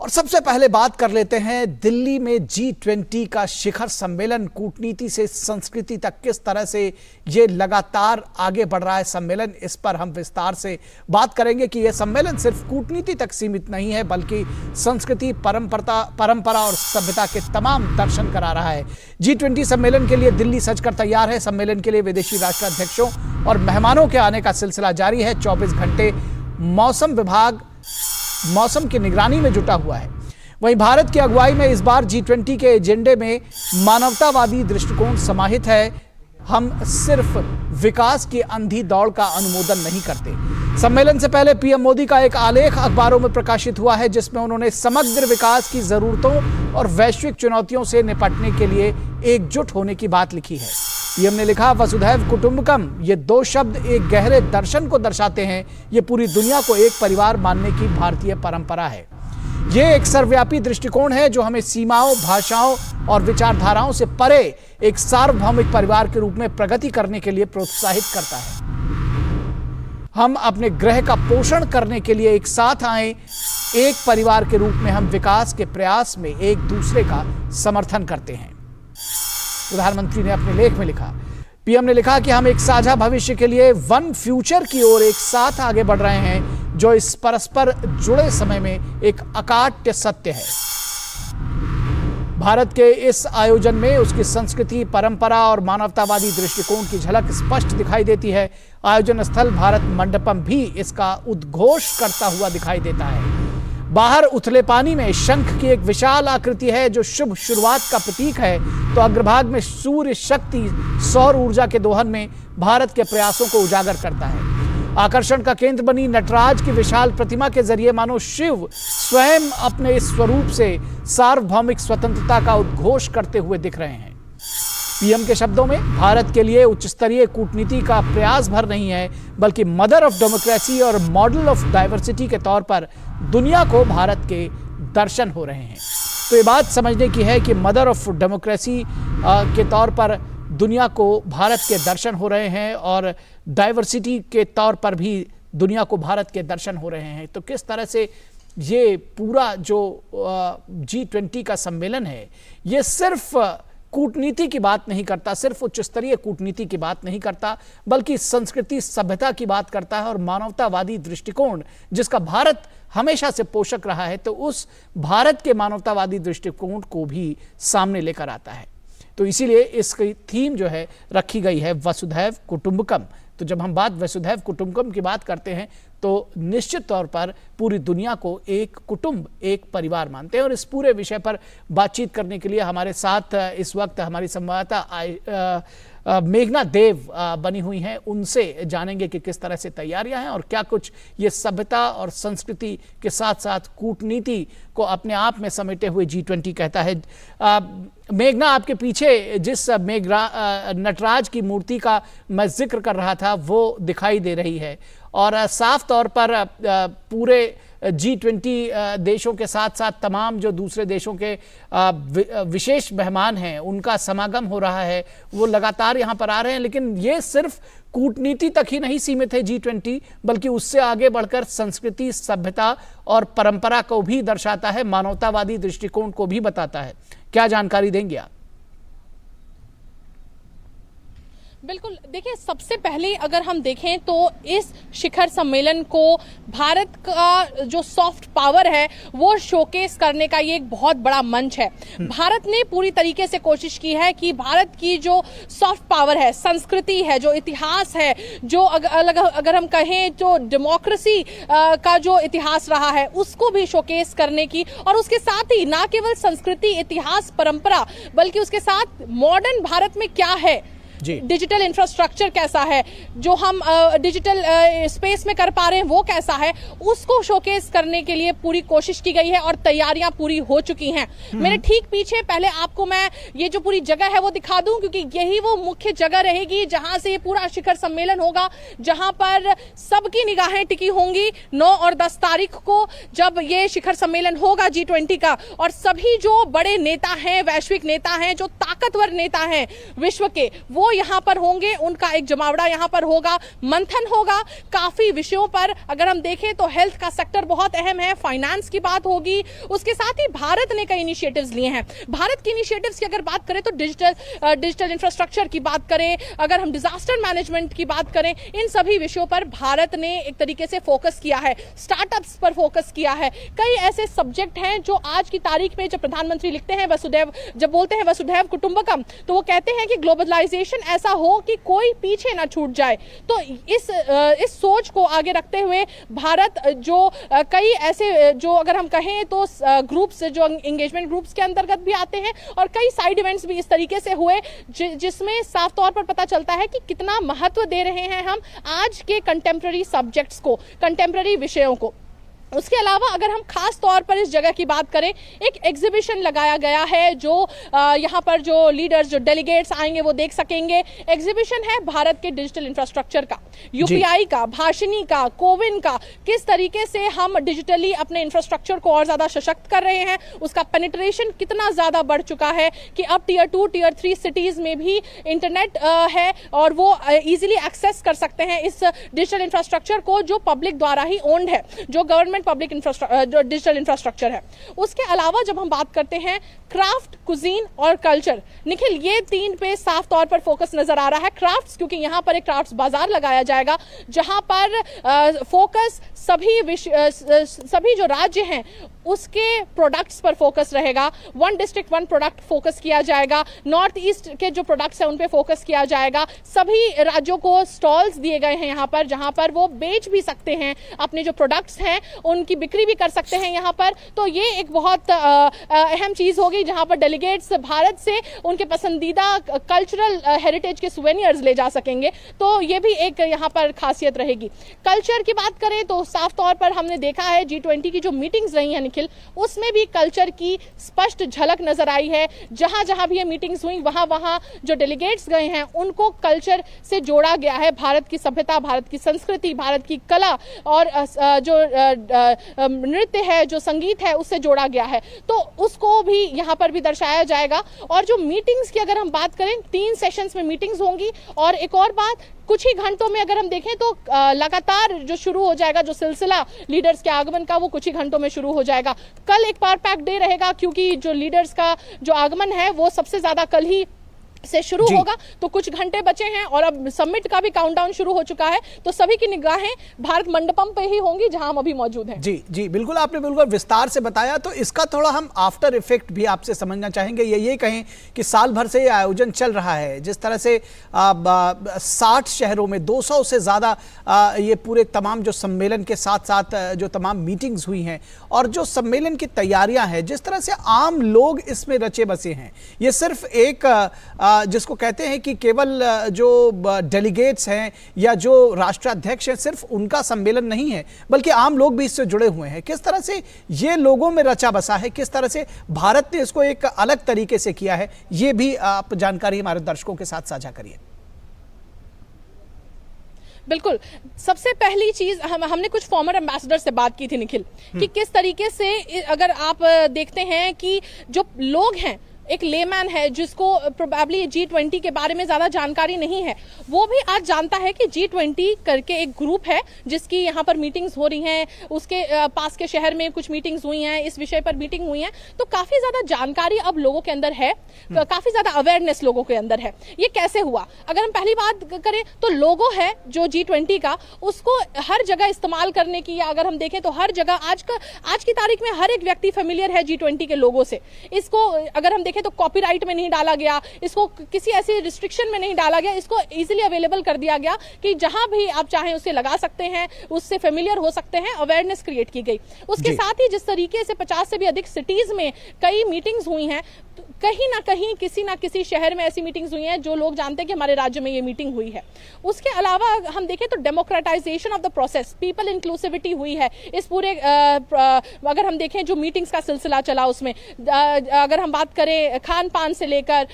और सबसे पहले बात कर लेते हैं दिल्ली में G20 का शिखर सम्मेलन। कूटनीति से संस्कृति तक किस तरह से ये लगातार आगे बढ़ रहा है सम्मेलन, इस पर हम विस्तार से बात करेंगे कि यह सम्मेलन सिर्फ कूटनीति तक सीमित नहीं है बल्कि संस्कृति, परंपरा और सभ्यता के तमाम दर्शन करा रहा है। G20 सम्मेलन के लिए दिल्ली सजकर तैयार है। सम्मेलन के लिए विदेशी राष्ट्राध्यक्षों और मेहमानों के आने का सिलसिला जारी है। 24 घंटे मौसम विभाग मौसम की निगरानी में जुटा हुआ है। वहीं भारत की अगुवाई में इस बार G20 के एजेंडे में मानवतावादी दृष्टिकोण समाहित है। हम सिर्फ विकास की अंधी दौड़ का अनुमोदन नहीं करते। सम्मेलन से पहले पीएम मोदी का एक आलेख अखबारों में प्रकाशित हुआ है जिसमें उन्होंने समग्र विकास की जरूरतों और वैश्विक चुनौतियों से निपटने के लिए एकजुट होने की बात लिखी है। पीएम ने लिखा, वसुधैव कुटुंबकम, ये दो शब्द एक गहरे दर्शन को दर्शाते हैं। ये पूरी दुनिया को एक परिवार मानने की भारतीय परंपरा है। ये एक सर्वव्यापी दृष्टिकोण है जो हमें सीमाओं, भाषाओं और विचारधाराओं से परे एक सार्वभौमिक परिवार के रूप में प्रगति करने के लिए प्रोत्साहित करता है। हम अपने ग्रह का पोषण करने के लिए एक साथ आए। एक परिवार के रूप में हम विकास के प्रयास में एक दूसरे का समर्थन करते हैं। प्रधानमंत्री ने अपने लेख में लिखा, पीएम ने लिखा कि हम एक साझा भविष्य के लिए वन फ्यूचर की ओर एक साथ आगे बढ़ रहे हैं जो इस परस्पर जुड़े समय में एक अकाट्य सत्य है। भारत के इस आयोजन में उसकी संस्कृति, परंपरा और मानवतावादी दृष्टिकोण की झलक स्पष्ट दिखाई देती है। आयोजन स्थल भारत मंडपम भी इसका उद्घोष करता हुआ दिखाई देता है। बाहर उथले पानी में शंख की एक विशाल आकृति है जो शुभ शुरुआत का प्रतीक है, तो अग्रभाग में सूर्य शक्ति सौर ऊर्जा के दोहन में भारत के प्रयासों को उजागर करता है। आकर्षण का केंद्र बनी नटराज की विशाल प्रतिमा के जरिए मानो शिव स्वयं अपने इस स्वरूप से सार्वभौमिक स्वतंत्रता का उद्घोष करते हुए दिख रहे हैं। पीएम के शब्दों में, भारत के लिए उच्च स्तरीय कूटनीति का प्रयास भर नहीं है बल्कि मदर ऑफ डेमोक्रेसी और मॉडल ऑफ डाइवर्सिटी के तौर पर दुनिया को भारत के दर्शन हो रहे हैं। तो ये बात समझने की है कि मदर ऑफ डेमोक्रेसी के तौर पर दुनिया को भारत के दर्शन हो रहे हैं और डाइवर्सिटी के तौर पर भी दुनिया को भारत के दर्शन हो रहे हैं। तो किस तरह से ये पूरा जो G20 का सम्मेलन है ये सिर्फ कूटनीति की बात नहीं करता, सिर्फ उच्च स्तरीय कूटनीति की बात नहीं करता बल्कि संस्कृति, सभ्यता की बात करता है और मानवतावादी दृष्टिकोण जिसका भारत हमेशा से पोषक रहा है, तो उस भारत के मानवतावादी दृष्टिकोण को भी सामने लेकर आता है। तो इसीलिए इसकी थीम जो है रखी गई है वसुधैव कुटुंबकम। तो जब हम बात वसुधैव कुटुंबकम की बात करते हैं तो निश्चित तौर पर पूरी दुनिया को एक कुटुंब, एक परिवार मानते हैं। और इस पूरे विषय पर बातचीत करने के लिए हमारे साथ इस वक्त हमारी संवाददाता मेघना देव बनी हुई हैं। उनसे जानेंगे कि किस तरह से तैयारियां हैं और क्या कुछ ये सभ्यता और संस्कृति के साथ साथ कूटनीति को अपने आप में समेटे हुए G20 कहता है। मेघना, आपके पीछे जिस नटराज की मूर्ति का मैं जिक्र कर रहा था वो दिखाई दे रही है और साफ तौर पर पूरे G20 देशों के साथ साथ तमाम जो दूसरे देशों के विशेष मेहमान हैं उनका समागम हो रहा है, वो लगातार यहाँ पर आ रहे हैं। लेकिन ये सिर्फ कूटनीति तक ही नहीं सीमित है G20 बल्कि उससे आगे बढ़कर संस्कृति, सभ्यता और परंपरा को भी दर्शाता है, मानवतावादी दृष्टिकोण को भी बताता है। क्या जानकारी देंगे आप? बिल्कुल, देखिए, सबसे पहले अगर हम देखें तो इस शिखर सम्मेलन को भारत का जो सॉफ्ट पावर है वो शोकेस करने का ये एक बहुत बड़ा मंच है। भारत ने पूरी तरीके से कोशिश की है कि भारत की जो सॉफ्ट पावर है, संस्कृति है, जो इतिहास है, जो अगर हम कहें तो डेमोक्रेसी का जो इतिहास रहा है उसको भी शोकेस करने की, और उसके साथ ही ना केवल संस्कृति, इतिहास, परंपरा बल्कि उसके साथ मॉडर्न भारत में क्या है, डिजिटल इंफ्रास्ट्रक्चर कैसा है, जो हम डिजिटल स्पेस में कर पा रहे हैं वो कैसा है, उसको शोकेस करने के लिए पूरी कोशिश की गई है और तैयारियां पूरी हो चुकी हैं। मेरे ठीक पीछे पहले आपको मैं ये जो पूरी जगह है वो दिखा दूं क्योंकि यही वो मुख्य जगह रहेगी जहां से ये पूरा शिखर सम्मेलन होगा, जहां पर सबकी निगाहें टिकी होंगी 9 और 10 तारीख को जब ये शिखर सम्मेलन होगा G20 का। और सभी जो बड़े नेता हैं, वैश्विक नेता हैं, जो ताकतवर नेता हैं विश्व के, वो यहाँ पर होंगे, उनका एक जमावड़ा यहाँ पर होगा, मंथन होगा काफी विषयों पर। अगर हम देखें तो हेल्थ का सेक्टर बहुत अहम है, फाइनेंस की बात होगी, उसके साथ ही भारत ने कई इनिशिएटिव्स लिए हैं। भारत के इनिशिएटिव्स की अगर बात करें तो डिजिटल इंफ्रास्ट्रक्चर की बात करें, अगर हम डिजास्टर मैनेजमेंट की बात करें, इन सभी विषयों पर भारत ने एक तरीके से फोकस किया है, स्टार्टअप्स पर फोकस किया है। कई ऐसे सब्जेक्ट हैं जो आज की तारीख में जब प्रधानमंत्री लिखते हैं जब बोलते हैं वसुधैव कुटुंबकम, तो वो कहते हैं कि ग्लोबलाइजेशन ऐसा हो कि कोई पीछे ना छूट जाए। तो इस सोच को आगे रखते हुए भारत जो कई ऐसे जो अगर हम कहें तो ग्रुप्स जो एंगेजमेंट ग्रुप्स के अंतर्गत भी आते हैं, और कई साइड इवेंट्स भी इस तरीके से हुए जिसमें साफ तौर पर पता चलता है कि कितना महत्व दे रहे हैं हम आज के कंटेम्प्रेरी सब्जेक्ट्स को, कंटेम्प्रेरी विषयों को। उसके अलावा अगर हम खास तौर पर इस जगह की बात करें, एक एग्जीबिशन लगाया गया है जो यहाँ पर जो लीडर्स, जो डेलीगेट्स आएंगे वो देख सकेंगे। एग्जीबिशन है भारत के डिजिटल इंफ्रास्ट्रक्चर का, यूपीआई का, भाषिनी का, कोविन का, किस तरीके से हम डिजिटली अपने इंफ्रास्ट्रक्चर को और ज्यादा सशक्त कर रहे हैं, उसका पेनिट्रेशन कितना ज्यादा बढ़ चुका है कि अब टियर 2, टियर 3 सिटीज में भी इंटरनेट है और वो इजीली एक्सेस कर सकते हैं इस डिजिटल इंफ्रास्ट्रक्चर को जो पब्लिक द्वारा ही ओन्ड है, जो गवर्नमेंट पब्लिक जो डिजिटल इंफ्रास्ट्रक्चर है। उसके अलावा जब हम बात करते हैं क्राफ्ट, कुजीन और कल्चर, निखिल ये 3 पे साफ तौर पर फोकस नजर आ रहा है। क्राफ्ट्स क्योंकि यहाँ पर एक क्राफ्ट्स बाजार लगाया जाएगा जहां पर फोकस सभी जो राज्य हैं उसके प्रोडक्ट्स पर फोकस रहेगा। 1 डिस्ट्रिक्ट 1 प्रोडक्ट फोकस किया जाएगा। नॉर्थ ईस्ट के जो प्रोडक्ट्स हैं उन पे फोकस किया जाएगा। सभी राज्यों को स्टॉल्स दिए गए हैं यहाँ पर जहां पर वो बेच भी सकते हैं अपने जो प्रोडक्ट्स हैं, उनकी बिक्री भी कर सकते हैं यहाँ पर। तो ये एक बहुत अहम चीज होगी जहां पर डेलीगेट्स भारत से उनके पसंदीदा कल्चरल हेरिटेज के सुवेनियर्स ले जा सकेंगे। तो ये भी एक यहाँ पर खासियत रहेगी। कल्चर की बात करें तो साफ तौर पर हमने देखा है G20 की जो मीटिंग्स रही हैं निखिल, उसमें भी कल्चर की स्पष्ट झलक नजर आई है। जहां जहां भी ये मीटिंग्स हुई वहां वहां जो डेलीगेट्स गए हैं उनको कल्चर से जोड़ा गया है। भारत की सभ्यता, भारत की संस्कृति, भारत की कला और जो नृत्य है, जो संगीत है, उससे जोड़ा गया है। तो उसको भी यहाँ पर भी दर्शाया जाएगा। और जो मीटिंग्स की अगर हम बात करें, 3 सेशंस में मीटिंग्स होंगी। और एक और बात, कुछ ही घंटों में अगर हम देखें तो लगातार जो शुरू हो जाएगा जो सिलसिला लीडर्स के आगमन का, वो कुछ ही घंटों में शुरू हो जाएगा। कल एक पावर पैक डे रहेगा क्योंकि जो लीडर्स का जो आगमन है वो सबसे ज्यादा कल ही से शुरू होगा। तो कुछ घंटे बचे हैं और अब समिट का भी काउंटडाउन शुरू हो चुका है। तो सभी की निगाहें भारत मंडपम पे ही होंगी जहां हम अभी मौजूद हैं। जी जी बिल्कुल, आपने बिल्कुल विस्तार से बताया। तो इसका थोड़ा हम आफ्टर इफेक्ट भी आपसे समझना चाहेंगे। ये कहें कि साल भर से ये आयोजन चल रहा है, जिस तरह से 60 शहरों में 200 से ज्यादा ये पूरे तमाम जो सम्मेलन के साथ साथ जो तमाम मीटिंग्स हुई हैं और जो सम्मेलन की तैयारियां हैं, जिस तरह से आम लोग इसमें रचे बसे हैं। ये सिर्फ एक जिसको कहते हैं कि केवल जो डेलीगेट्स हैं या जो राष्ट्राध्यक्ष हैं सिर्फ उनका सम्मेलन नहीं है, बल्कि आम लोग भी इससे जुड़े हुए हैं। किस तरह से ये लोगों में रचा बसा है, किस तरह से भारत ने इसको एक अलग तरीके से किया है, ये भी आप जानकारी हमारे दर्शकों के साथ साझा करिए। बिल्कुल, सबसे पहली चीज हमने कुछ फॉर्मर एम्बेसडर से बात की थी निखिल कि किस तरीके से अगर आप देखते हैं कि जो लोग हैं, एक लेमैन है जिसको प्रोबेबली G20 के बारे में ज्यादा जानकारी नहीं है, वो भी आज जानता है कि G20 करके एक ग्रुप है जिसकी यहाँ पर मीटिंग्स हो रही हैं। उसके पास के शहर में कुछ मीटिंग्स हुई हैं, इस विषय पर मीटिंग हुई है। तो काफी ज्यादा जानकारी अब लोगों के अंदर है, काफी ज्यादा अवेयरनेस लोगों के अंदर है। ये कैसे हुआ? अगर हम पहली बात करें तो लोगो है जो G20 का, उसको हर जगह इस्तेमाल करने की, या अगर हम देखें तो हर जगह आज की तारीख में हर एक व्यक्ति फेमिलियर है G20 के लोगो से। इसको अगर हम देखें तो कॉपीराइट में नहीं डाला गया, इसको किसी ऐसी रिस्ट्रिक्शन में नहीं डाला गया, इसको इजीली अवेलेबल कर दिया गया कि जहां भी आप चाहें उसे लगा सकते हैं, उससे फेमिलियर हो सकते हैं। अवेयरनेस क्रिएट की गई। उसके साथ ही जिस तरीके से 50 से भी अधिक सिटीज में कई मीटिंग्स हुई हैं, तो कहीं ना कहीं किसी ना किसी शहर में ऐसी मीटिंग्स हुई हैं जो लोग जानते हैं कि हमारे राज्य में ये मीटिंग हुई है। उसके अलावा हम देखें तो democratisation of the process, people inclusivity हुई है इस पूरे अगर हम देखें जो मीटिंग्स का सिलसिला चला उसमें। अगर हम बात करें उसमें खान पान से लेकर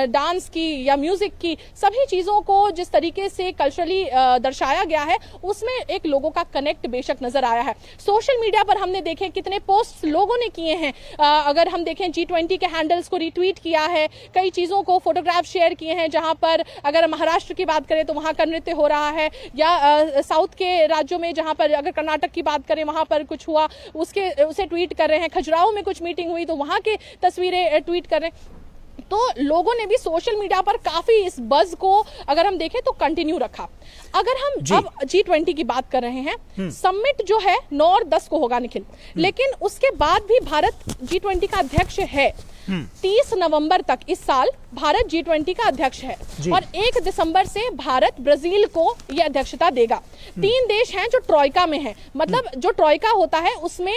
डांस की या म्यूजिक की सभी चीजों को जिस तरीके से कल्चरली दर्शाया गया है, उसमें एक लोगों का कनेक्ट बेशक नजर आया है। सोशल मीडिया पर हमने देखे कितने पोस्ट लोगों ने किए हैं। अगर हम देखें G20 के हैंडल्स को रिट्वीट किया है, कई चीजों को फोटोग्राफ शेयर किए हैं, जहां पर अगर महाराष्ट्र की बात करें तो वहां का नृत्य हो रहा है, या साउथ के राज्यों में जहां पर अगर कर्नाटक की बात करें वहां पर कुछ हुआ उसे ट्वीट कर रहे हैं। खजुराहो में कुछ मीटिंग हुई तो वहां के तस्वीरें ट्वीट कर रहे हैं। तो लोगों ने भी सोशल मीडिया पर काफी इस बज को अगर हम देखें तो कंटिन्यू रखा। अगर हम अब G20 की बात कर रहे हैं, समिट जो है 9 और 10 को होगा निखिल, लेकिन उसके बाद भी भारत G20 का अध्यक्ष है। 30 नवंबर तक इस साल भारत G20 का अध्यक्ष है और 1 दिसंबर से भारत ब्राजील को यह अध्यक्षता देगा। 3 देश हैं जो ट्रॉइका में हैं, मतलब जो ट्रॉइका होता है उसमें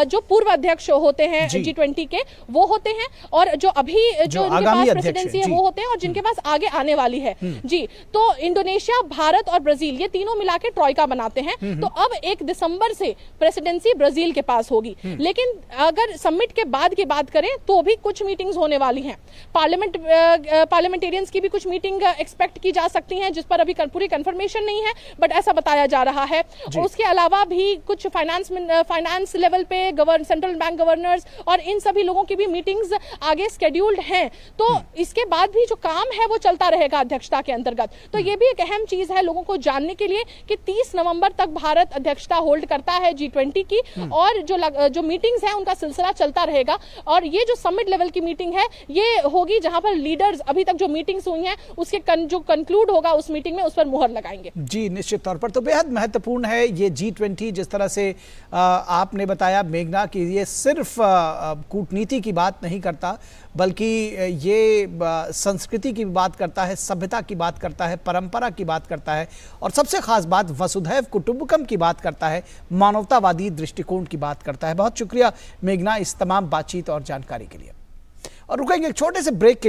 जो पूर्व अध्यक्ष होते हैं G20 के वो होते हैं, और जो अभी जो उनके पास प्रेसिडेंसी है वो होते हैं, और जिनके पास आगे आने वाली है जी। तो इंडोनेशिया, भारत और ब्राजील ये तीनों मिला के ट्रॉइका बनाते हैं। तो अब 1 दिसंबर से प्रेसिडेंसी ब्राजील के पास होगी। लेकिन अगर समिट के बाद की बात करें तो भी कुछ मीटिंग्स होने वाली हैं। पार्लियामेंटेरियंस की भी कुछ मीटिंग एक्सपेक्ट की जा सकती हैं, जिस पर अभी पूरी कंफर्मेशन नहीं है, बट ऐसा बताया जा रहा है। उसके अलावा भी कुछ फाइनेंस लेवल पे सेंट्रल बैंक गवर्नर्स और इन सभी लोगों की भी मीटिंग्स आगे स्केड्यूल्ड हैं। तो इसके बाद भी जो काम है वो चलता रहेगा अध्यक्षता के अंतर्गत। तो ये भी एक अहम चीज है लोगों को जानने के लिए कि 30 नवंबर तक भारत अध्यक्षता होल्ड करता है G20 की, और जो मीटिंग्स हैं उनका सिलसिला चलता रहेगा। और ये जो समिट लेवल की मीटिंग है ये होगी जहां पर लीडर्स अभी तक जो मीटिंग्स हुई हैं उसके जो कंक्लूड होगा उस मीटिंग में उस पर मुहर लगाएंगे। जी निश्चित तौर पर। तो बेहद महत्वपूर्ण है ये G20, जिस तरह से आपने बताया मेघना कि ये सिर्फ कूटनीति की बात नहीं करता, बल्कि ये संस्कृति की बात करता है, सभ्यता की बात करता है, परंपरा की बात करता है, और सबसे खास बात वसुधैव कुटुंबकम की बात करता है, मानवतावादी दृष्टिकोण की बात करता है। बहुत शुक्रिया मेघना इस तमाम बातचीत और जानकारी के लिए। और रुकेंगे एक छोटे से ब्रेक के लिए।